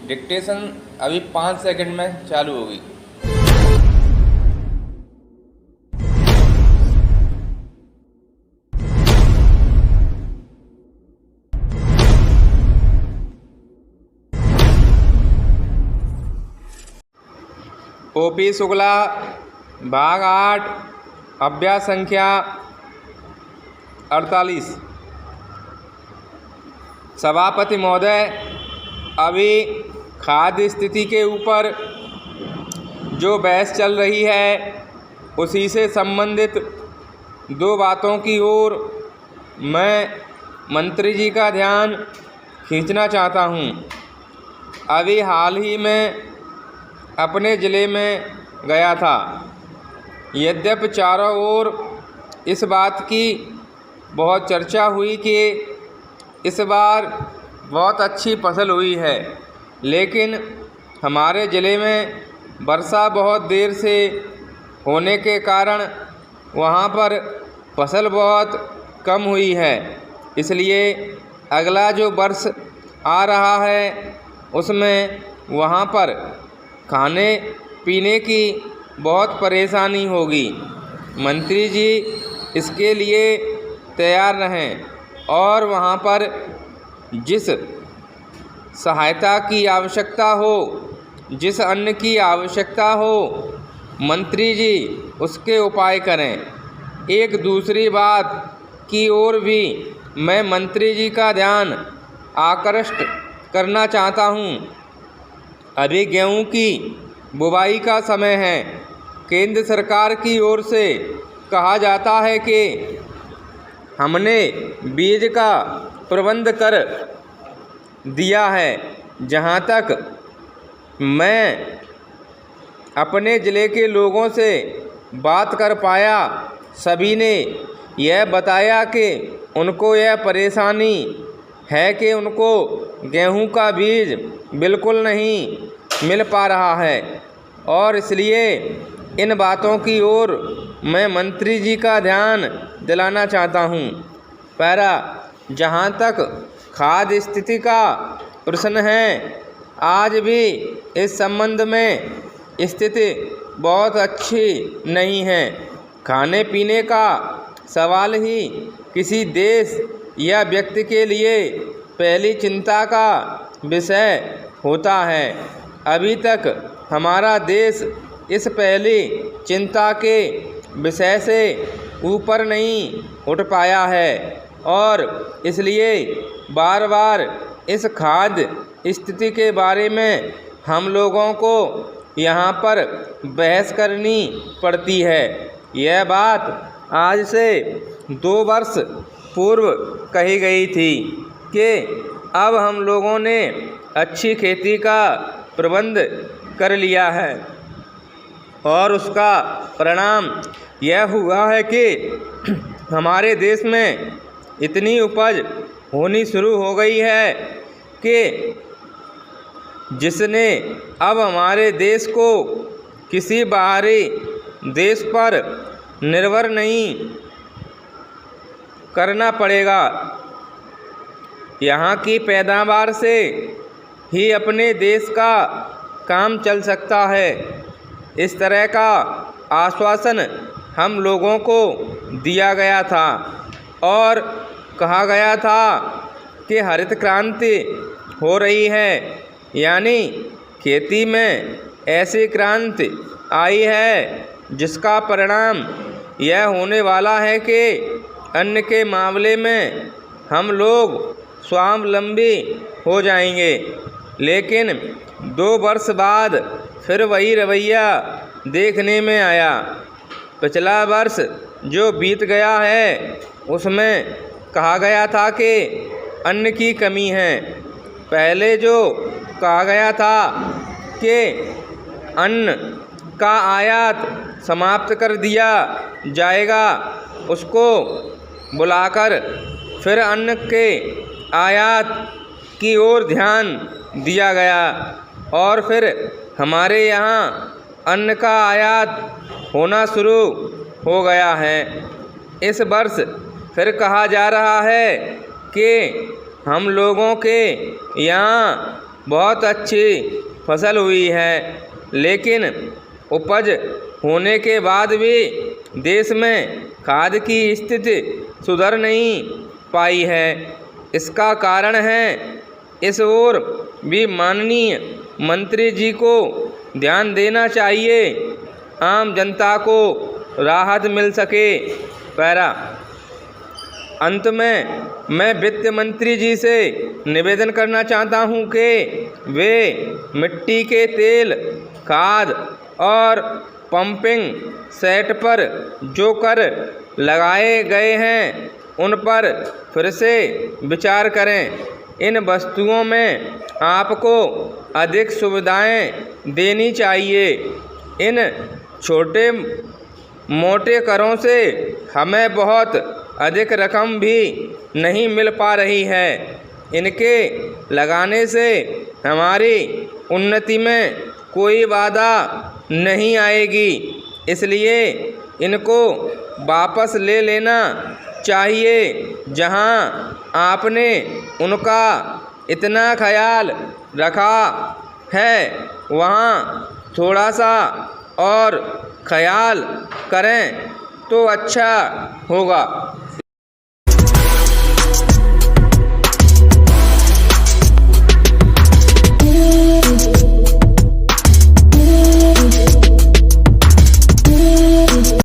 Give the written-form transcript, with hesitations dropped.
Dictation अभी 5 second में चालू होगी। ओपी शुक्ला, भाग 8, अभ्यास संख्या 48। सभापति महोदय, अभी खाद्य स्थिति के ऊपर जो बहस चल रही है उसी से संबंधित 2 बातों की ओर मैं मंत्री जी का ध्यान खींचना चाहता हूँ। अभी हाल ही में अपने ज़िले में गया था। यद्यपि चारों ओर इस बात की बहुत चर्चा हुई कि इस बार बहुत अच्छी फसल हुई है, लेकिन हमारे ज़िले में वर्षा बहुत देर से होने के कारण वहाँ पर फसल बहुत कम हुई है। इसलिए अगला जो वर्ष आ रहा है उसमें वहाँ पर खाने पीने की बहुत परेशानी होगी। मंत्री जी इसके लिए तैयार रहें और वहाँ पर जिस सहायता की आवश्यकता हो, जिस अन्न की आवश्यकता हो, मंत्री जी उसके उपाय करें। एक दूसरी बात की ओर भी मैं मंत्री जी का ध्यान आकृष्ट करना चाहता हूँ। अभी गेहूं की बुवाई का समय है। केंद्र सरकार की ओर से कहा जाता है कि हमने बीज का प्रबंध कर दिया है। जहां तक मैं अपने ज़िले के लोगों से बात कर पाया, सभी ने यह बताया कि उनको यह परेशानी है कि उनको गेहूं का बीज बिल्कुल नहीं मिल पा रहा है और इसलिए इन बातों की ओर मैं मंत्री जी का ध्यान दिलाना चाहता हूं। पहला, जहां तक खाद्य स्थिति का प्रश्न है, आज भी इस संबंध में स्थिति बहुत अच्छी नहीं है। खाने पीने का सवाल ही किसी देश या व्यक्ति के लिए पहली चिंता का विषय होता है। अभी तक हमारा देश इस पहली चिंता के विषय से ऊपर नहीं उठ पाया है और इसलिए बार बार इस खाद्य स्थिति के बारे में हम लोगों को यहाँ पर बहस करनी पड़ती है। यह बात आज से 2 वर्ष पूर्व कही गई थी कि अब हम लोगों ने अच्छी खेती का प्रबंध कर लिया है और उसका परिणाम यह हुआ है कि हमारे देश में इतनी उपज होनी शुरू हो गई है कि जिसने अब हमारे देश को किसी बाहरी देश पर निर्भर नहीं करना पड़ेगा। यहाँ की पैदावार से ही अपने देश का काम चल सकता है। इस तरह का आश्वासन हम लोगों को दिया गया था और कहा गया था कि हरित क्रांति हो रही है, यानी खेती में ऐसी क्रांति आई है जिसका परिणाम यह होने वाला है कि अन्न के मामले में हम लोग स्वावलंबी हो जाएंगे। लेकिन 2 वर्ष बाद फिर वही रवैया देखने में आया। पिछला वर्ष जो बीत गया है उसमें कहा गया था कि अन्न की कमी है। पहले जो कहा गया था कि अन्न का आयात समाप्त कर दिया जाएगा, उसको बुलाकर फिर अन्न के आयात की ओर ध्यान दिया गया और फिर हमारे यहाँ अन्न का आयात होना शुरू हो गया है। इस वर्ष फिर कहा जा रहा है कि हम लोगों के यहाँ बहुत अच्छी फसल हुई है, लेकिन उपज होने के बाद भी देश में खाद की स्थिति सुधर नहीं पाई है। इसका कारण है इस ओर भी माननीय मंत्री जी को ध्यान देना चाहिए, आम जनता को राहत मिल सके। पैरा अंत में मैं वित्त मंत्री जी से निवेदन करना चाहता हूं कि वे मिट्टी के तेल, खाद और पंपिंग सेट पर जो कर लगाए गए हैं उन पर फिर से विचार करें। इन वस्तुओं में आपको अधिक सुविधाएं देनी चाहिए। इन छोटे मोटे करों से हमें बहुत अधिक रकम भी नहीं मिल पा रही है। इनके लगाने से हमारी उन्नति में कोई बाधा नहीं आएगी, इसलिए इनको वापस ले लेना चाहिए। जहां आपने उनका इतना ख्याल रखा है वहां थोड़ा सा और ख्याल करें तो अच्छा होगा।